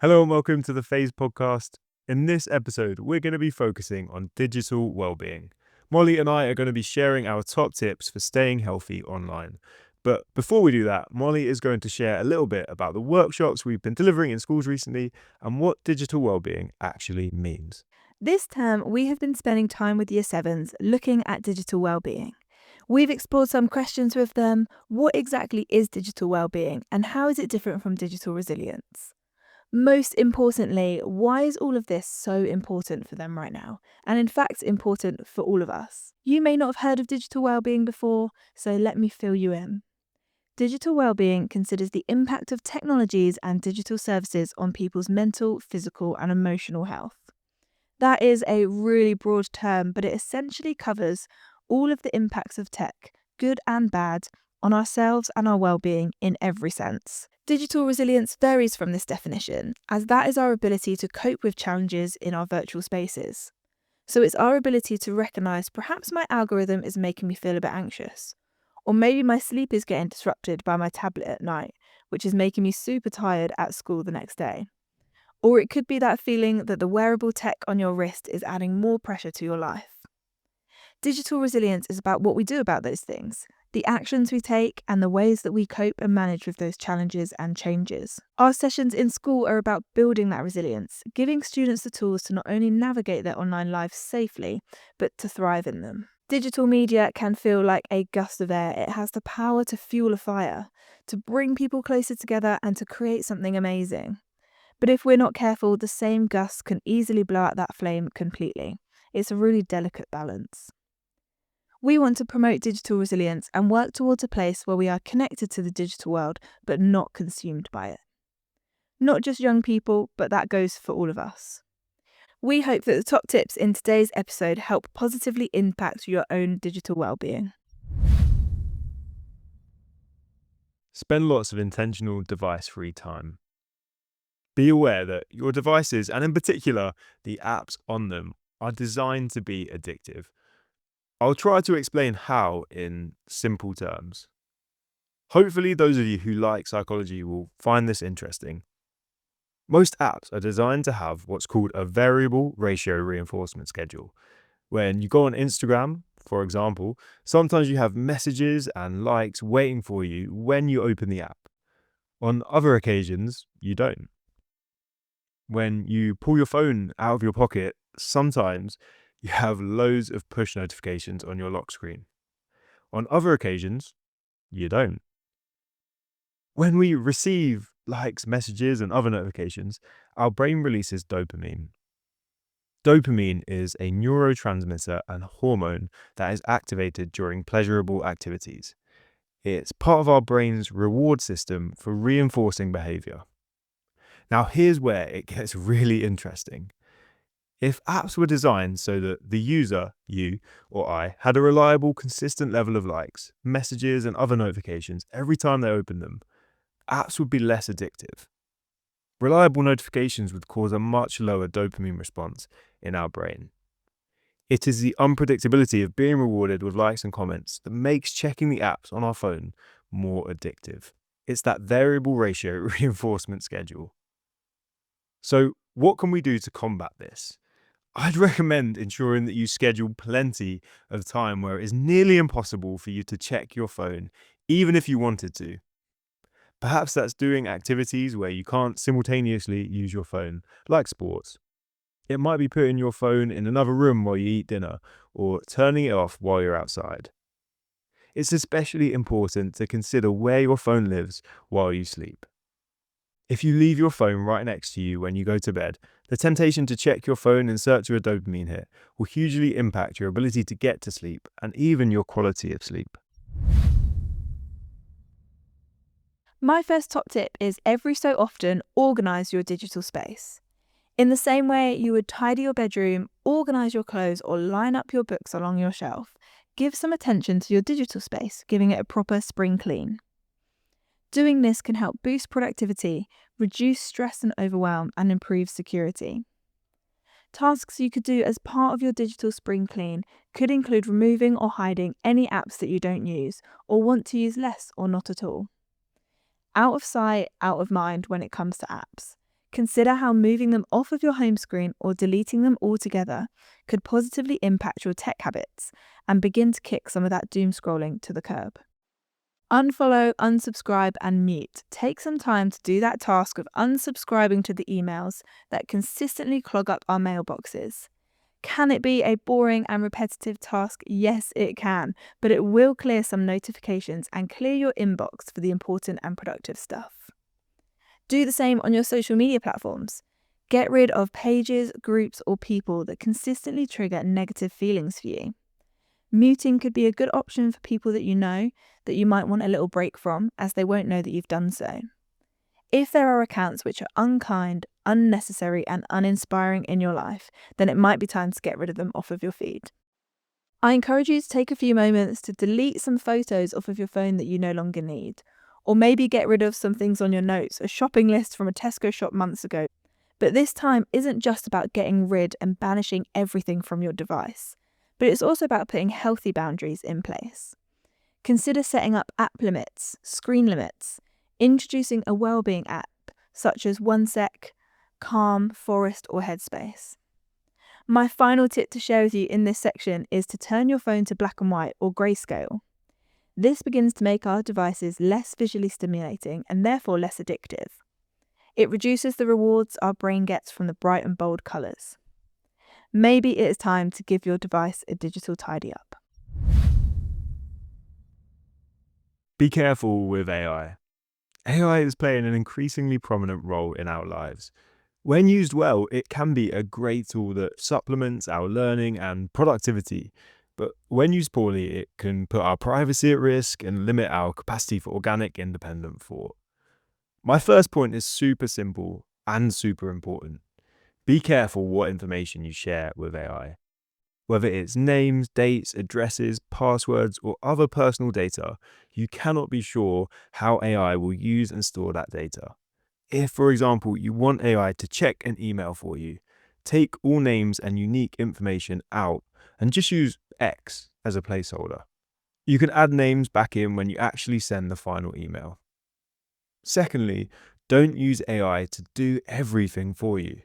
Hello and welcome to the Phase podcast. In this episode, we're going to be focusing on digital well-being. Molly and I are going to be sharing our top tips for staying healthy online. But before we do that, Molly is going to share a little bit about the workshops we've been delivering in schools recently and what digital well-being actually means. This term, we have been spending time with Year 7s looking at digital wellbeing. We've explored some questions with them. What exactly is digital wellbeing and how is it different from digital resilience? Most importantly, why is all of this so important for them right now? And in fact, important for all of us. You may not have heard of digital wellbeing before, so let me fill you in. Digital wellbeing considers the impact of technologies and digital services on people's mental, physical, and emotional health. That is a really broad term, but it essentially covers all of the impacts of tech, good and bad, on ourselves and our well-being in every sense. Digital resilience varies from this definition, as that is our ability to cope with challenges in our virtual spaces. So it's our ability to recognise perhaps my algorithm is making me feel a bit anxious, or maybe my sleep is getting disrupted by my tablet at night, which is making me super tired at school the next day. Or it could be that feeling that the wearable tech on your wrist is adding more pressure to your life. Digital resilience is about what we do about those things, the actions we take, and the ways that we cope and manage with those challenges and changes. Our sessions in school are about building that resilience, giving students the tools to not only navigate their online lives safely, but to thrive in them. Digital media can feel like a gust of air. It has the power to fuel a fire, to bring people closer together, and to create something amazing. But if we're not careful, the same gust can easily blow out that flame completely. It's a really delicate balance. We want to promote digital resilience and work towards a place where we are connected to the digital world, but not consumed by it. Not just young people, but that goes for all of us. We hope that the top tips in today's episode help positively impact your own digital well-being. Spend lots of intentional device-free time. Be aware that your devices, and in particular, the apps on them, are designed to be addictive. I'll try to explain how in simple terms. Hopefully, those of you who like psychology will find this interesting. Most apps are designed to have what's called a variable ratio reinforcement schedule. When you go on Instagram, for example, sometimes you have messages and likes waiting for you when you open the app. On other occasions, you don't. When you pull your phone out of your pocket, sometimes you have loads of push notifications on your lock screen. On other occasions, you don't. When we receive likes, messages, and other notifications, our brain releases dopamine. Dopamine is a neurotransmitter and hormone that is activated during pleasurable activities. It's part of our brain's reward system for reinforcing behavior. Now, here's where it gets really interesting. If apps were designed so that the user, you or I, had a reliable, consistent level of likes, messages, and other notifications every time they open them, apps would be less addictive. Reliable notifications would cause a much lower dopamine response in our brain. It is the unpredictability of being rewarded with likes and comments that makes checking the apps on our phone more addictive. It's that variable ratio reinforcement schedule. So, what can we do to combat this? I'd recommend ensuring that you schedule plenty of time where it is nearly impossible for you to check your phone, even if you wanted to. Perhaps that's doing activities where you can't simultaneously use your phone, like sports. It might be putting your phone in another room while you eat dinner, or turning it off while you're outside. It's especially important to consider where your phone lives while you sleep. If you leave your phone right next to you when you go to bed, the temptation to check your phone in search of a dopamine hit will hugely impact your ability to get to sleep and even your quality of sleep. My first top tip is every so often organise your digital space. In the same way you would tidy your bedroom, organise your clothes, or line up your books along your shelf, give some attention to your digital space, giving it a proper spring clean. Doing this can help boost productivity, reduce stress and overwhelm, and improve security. Tasks you could do as part of your digital spring clean could include removing or hiding any apps that you don't use or want to use less or not at all. Out of sight, out of mind when it comes to apps. Consider how moving them off of your home screen or deleting them altogether could positively impact your tech habits and begin to kick some of that doom scrolling to the curb. Unfollow, unsubscribe, and mute. Take some time to do that task of unsubscribing to the emails that consistently clog up our mailboxes. Can it be a boring and repetitive task? Yes, it can, but it will clear some notifications and clear your inbox for the important and productive stuff. Do the same on your social media platforms. Get rid of pages, groups, or people that consistently trigger negative feelings for you. Muting could be a good option for people that you know that you might want a little break from, as they won't know that you've done so. If there are accounts which are unkind, unnecessary, and uninspiring in your life, then it might be time to get rid of them off of your feed. I encourage you to take a few moments to delete some photos off of your phone that you no longer need, or maybe get rid of some things on your notes, a shopping list from a Tesco shop months ago. But this time isn't just about getting rid and banishing everything from your device, but it's also about putting healthy boundaries in place. Consider setting up app limits, screen limits, introducing a wellbeing app such as OneSec, Calm, Forest, or Headspace. My final tip to share with you in this section is to turn your phone to black and white or grayscale. This begins to make our devices less visually stimulating and therefore less addictive. It reduces the rewards our brain gets from the bright and bold colours. Maybe it is time to give your device a digital tidy up. Be careful with AI. AI is playing an increasingly prominent role in our lives. When used well, it can be a great tool that supplements our learning and productivity. But when used poorly, it can put our privacy at risk and limit our capacity for organic, independent thought. My first point is super simple and super important. Be careful what information you share with AI. Whether it's names, dates, addresses, passwords, or other personal data, you cannot be sure how AI will use and store that data. If, for example, you want AI to check an email for you, take all names and unique information out and just use X as a placeholder. You can add names back in when you actually send the final email. Secondly, don't use AI to do everything for you.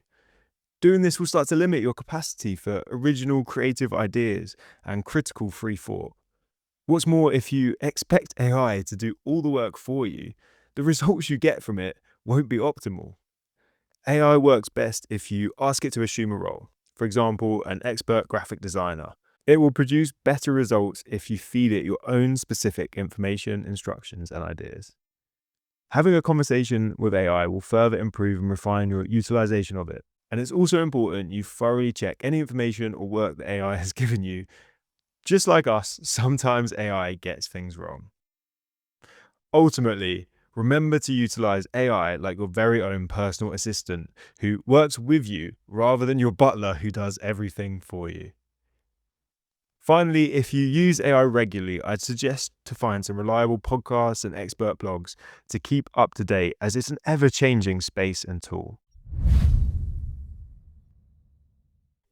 Doing this will start to limit your capacity for original creative ideas and critical free thought. What's more, if you expect AI to do all the work for you, the results you get from it won't be optimal. AI works best if you ask it to assume a role, for example, an expert graphic designer. It will produce better results if you feed it your own specific information, instructions, and ideas. Having a conversation with AI will further improve and refine your utilization of it. And it's also important you thoroughly check any information or work that AI has given you. Just like us, sometimes AI gets things wrong. Ultimately, remember to utilize AI like your very own personal assistant who works with you rather than your butler who does everything for you. Finally, if you use AI regularly, I'd suggest to find some reliable podcasts and expert blogs to keep up to date, as it's an ever-changing space and tool.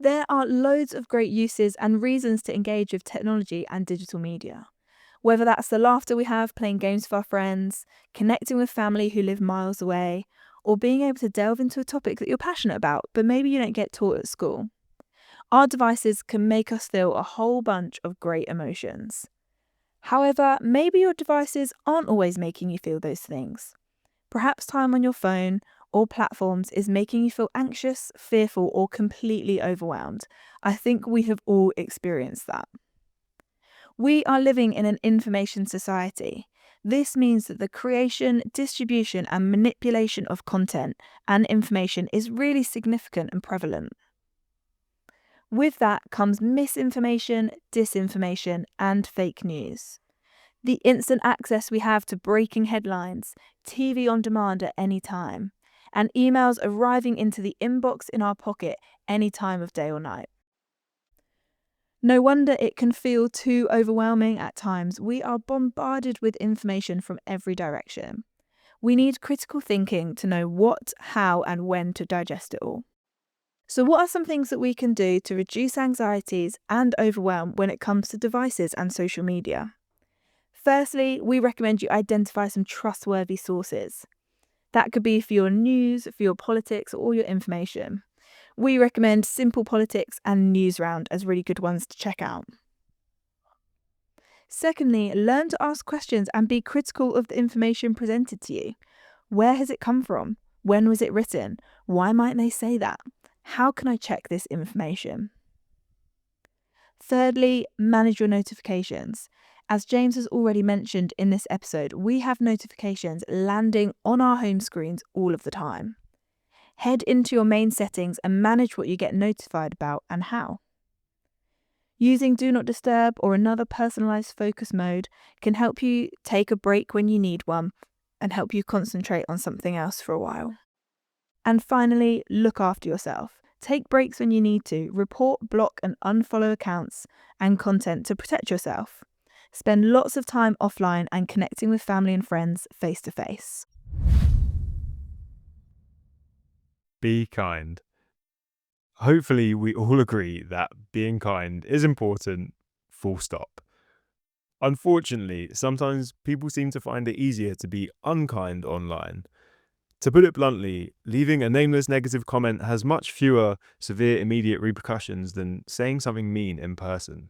There are loads of great uses and reasons to engage with technology and digital media. Whether that's the laughter we have playing games with our friends, connecting with family who live miles away, or being able to delve into a topic that you're passionate about, but maybe you don't get taught at school. Our devices can make us feel a whole bunch of great emotions. However, maybe your devices aren't always making you feel those things. Perhaps time on your phone or platforms is making you feel anxious, fearful, or completely overwhelmed. I think we have all experienced that. We are living in an information society. This means that the creation, distribution, and manipulation of content and information is really significant and prevalent. With that comes misinformation, disinformation, and fake news. The instant access we have to breaking headlines, TV on demand at any time, and emails arriving into the inbox in our pocket any time of day or night. No wonder it can feel too overwhelming at times. We are bombarded with information from every direction. We need critical thinking to know what, how, and when to digest it all. So what are some things that we can do to reduce anxieties and overwhelm when it comes to devices and social media? Firstly, we recommend you identify some trustworthy sources. That could be for your news, for your politics, or your information. We recommend Simple Politics and Newsround as really good ones to check out. Secondly, learn to ask questions and be critical of the information presented to you. Where has it come from? When was it written? Why might they say that? How can I check this information? Thirdly, manage your notifications. As James has already mentioned in this episode, we have notifications landing on our home screens all of the time. Head into your main settings and manage what you get notified about and how. Using Do Not Disturb or another personalised focus mode can help you take a break when you need one and help you concentrate on something else for a while. And finally, look after yourself. Take breaks when you need to. Report, block and unfollow accounts and content to protect yourself. Spend lots of time offline and connecting with family and friends face to face. Be kind. Hopefully, we all agree that being kind is important, full stop. Unfortunately, sometimes people seem to find it easier to be unkind online. To put it bluntly, leaving a nameless negative comment has much fewer severe immediate repercussions than saying something mean in person.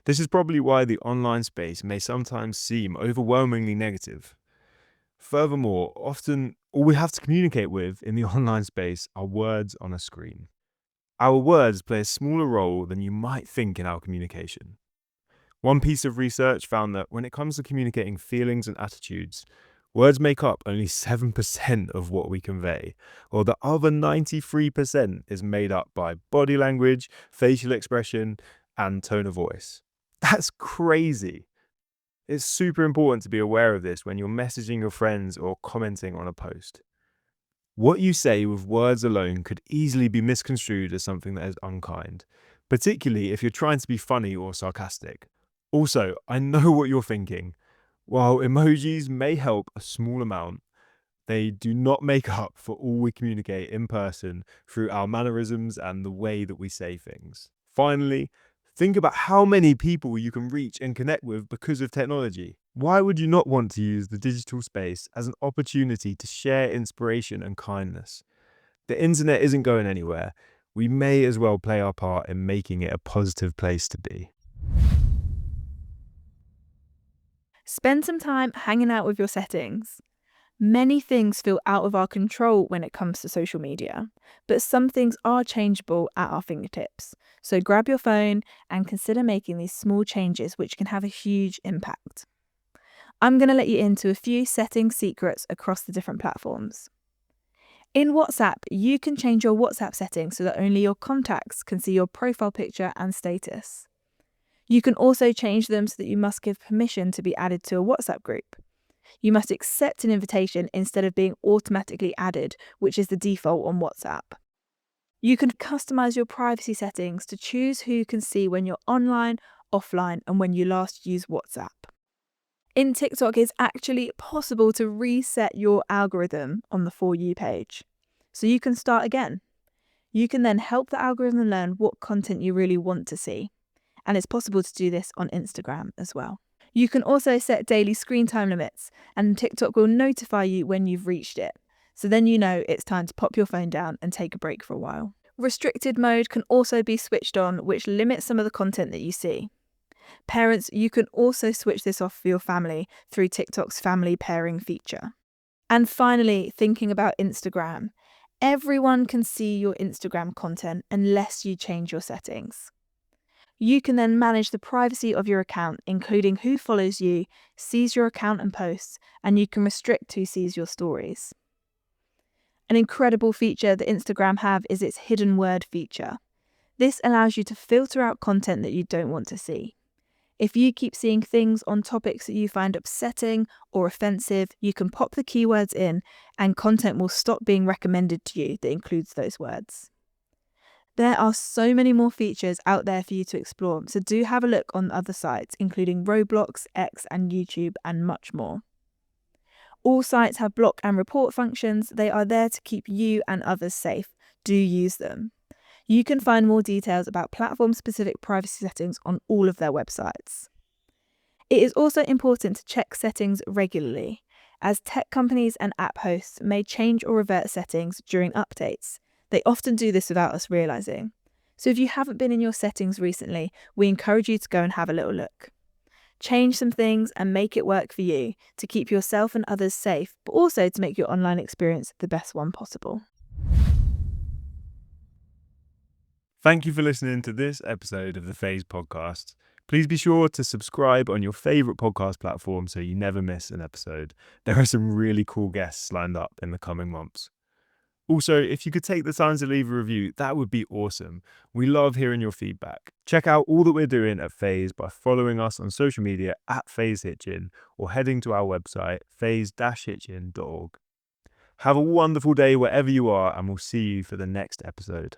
This is probably why the online space may sometimes seem overwhelmingly negative. Furthermore, often all we have to communicate with in the online space are words on a screen. Our words play a smaller role than you might think in our communication. One piece of research found that when it comes to communicating feelings and attitudes, words make up only 7% of what we convey, while the other 93% is made up by body language, facial expression, and tone of voice. That's crazy. It's super important to be aware of this when you're messaging your friends or commenting on a post. What you say with words alone could easily be misconstrued as something that is unkind, particularly if you're trying to be funny or sarcastic. Also, I know what you're thinking. While emojis may help a small amount, they do not make up for all we communicate in person through our mannerisms and the way that we say things. Finally, think about how many people you can reach and connect with because of technology. Why would you not want to use the digital space as an opportunity to share inspiration and kindness? The internet isn't going anywhere. We may as well play our part in making it a positive place to be. Spend some time hanging out with your settings. Many things feel out of our control when it comes to social media, but some things are changeable at our fingertips. So grab your phone and consider making these small changes which can have a huge impact. I'm going to let you into a few setting secrets across the different platforms. In WhatsApp, you can change your WhatsApp settings so that only your contacts can see your profile picture and status. You can also change them so that you must give permission to be added to a WhatsApp group. You must accept an invitation instead of being automatically added, which is the default on WhatsApp. You can customize your privacy settings to choose who you can see when you're online, offline, and when you last used WhatsApp. In TikTok, it's actually possible to reset your algorithm on the For You page. So you can start again. You can then help the algorithm learn what content you really want to see. And it's possible to do this on Instagram as well. You can also set daily screen time limits, and TikTok will notify you when you've reached it. So then you know it's time to pop your phone down and take a break for a while. Restricted mode can also be switched on, which limits some of the content that you see. Parents, you can also switch this off for your family through TikTok's family pairing feature. And finally, thinking about Instagram. Everyone can see your Instagram content unless you change your settings. You can then manage the privacy of your account, including who follows you, sees your account and posts, and you can restrict who sees your stories. An incredible feature that Instagram have is its hidden word feature. This allows you to filter out content that you don't want to see. If you keep seeing things on topics that you find upsetting or offensive, you can pop the keywords in and content will stop being recommended to you that includes those words. There are so many more features out there for you to explore, so do have a look on other sites, including Roblox, X, and YouTube, and much more. All sites have block and report functions. They are there to keep you and others safe. Do use them. You can find more details about platform-specific privacy settings on all of their websites. It is also important to check settings regularly. as tech companies and app hosts may change or revert settings during updates. They often do this without us realizing. So if you haven't been in your settings recently, we encourage you to go and have a little look. Change some things and make it work for you to keep yourself and others safe, but also to make your online experience the best one possible. Thank you for listening to this episode of the Phase podcast. Please be sure to subscribe on your favourite podcast platform so you never miss an episode. There are some really cool guests lined up in the coming months. Also, if you could take the time to leave a review, that would be awesome. We love hearing your feedback. Check out all that we're doing at Phase by following us on social media at Phase Hitchin or heading to our website, phase-hitchin.org. Have a wonderful day wherever you are, and we'll see you for the next episode.